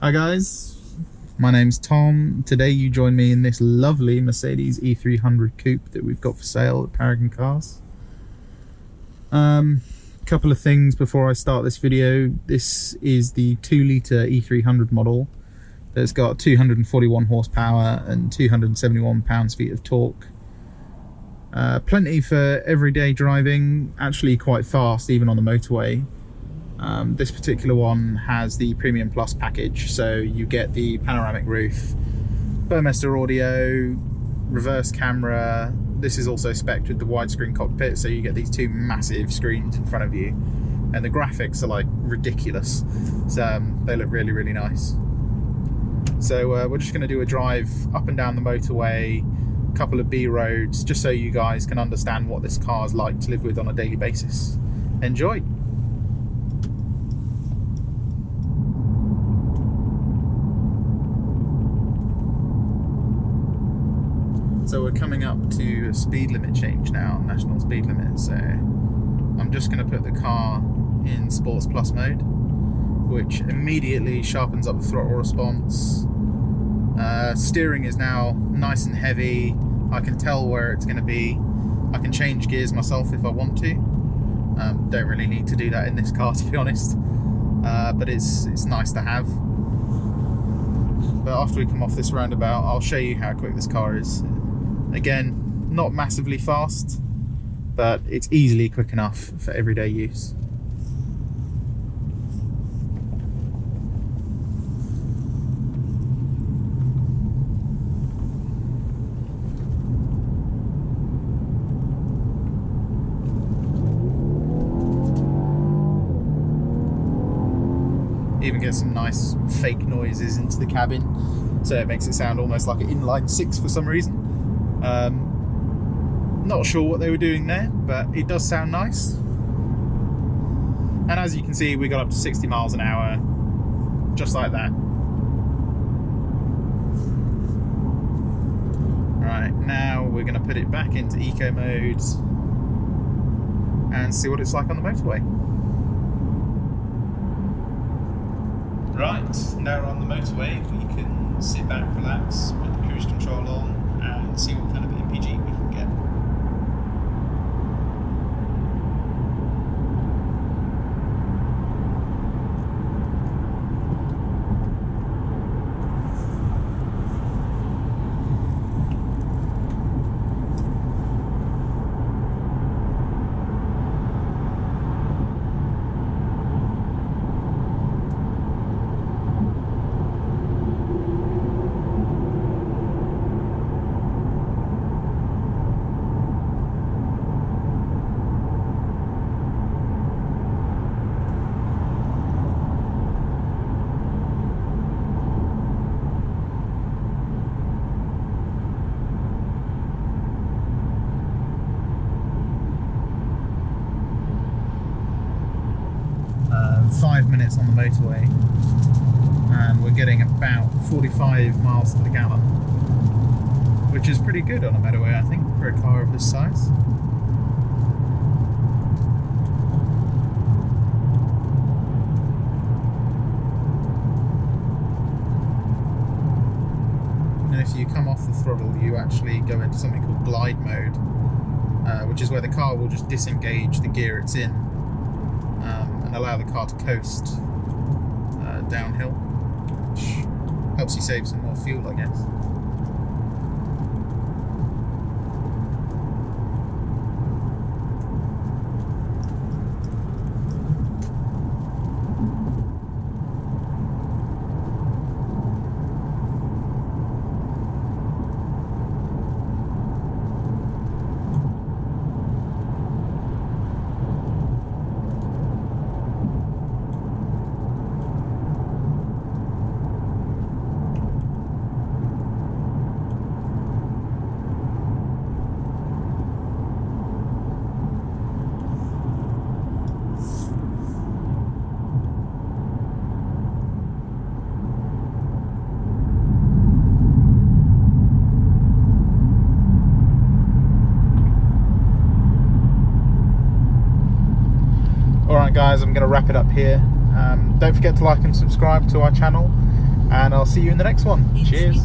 Hi guys, my name's Tom. Today you join me in this lovely Mercedes E300 coupe that we've got for sale at Paragon Cars. Couple of things before I start this video. This is the 2-litre E300 model that's got 241 horsepower and 271 pounds-feet of torque. Plenty for everyday driving, actually quite fast even on the motorway. This particular one has the Premium Plus package, so you get the panoramic roof, Burmester audio, reverse camera. This is also spec'd with the widescreen cockpit, so you get these two massive screens in front of you, and the graphics are like ridiculous. So they look really, really nice. So we're just going to do a drive up and down the motorway, a couple of B roads, just so you guys can understand what this car is like to live with on a daily basis. Enjoy! So we're coming up to a speed limit change now, national speed limit, so I'm just going to put the car in Sports Plus mode, which immediately sharpens up the throttle response. Steering is now nice and heavy. I can tell where it's going to be. I can change gears myself if I want to. Don't really need to do that in this car, to be honest, but it's nice to have. But after we come off this roundabout, I'll show you how quick this car is. Again, not massively fast, but it's easily quick enough for everyday use. Even get some nice fake noises into the cabin, so it makes it sound almost like an inline six for some reason. Not sure what they were doing there, but it does sound nice. And as you can see, we got up to 60 miles an hour, just like that. Right, now we're going to put it back into eco mode and see what it's like on the motorway. Right, now we're on the motorway, we can sit back, relax, put the cruise control on, and see what kind of MPG we can get. .5 minutes on the motorway, and we're getting about 45 miles to the gallon, which is pretty good on a motorway, I think, for a car of this size. And if you come off the throttle, you actually go into something called glide mode, which is where the car will just disengage the gear it's in and allow the car to coast downhill, which helps you save some more fuel, I guess. Alright guys, I'm going to wrap it up here. Don't forget to like and subscribe to our channel. and I'll see you in the next one. Cheers.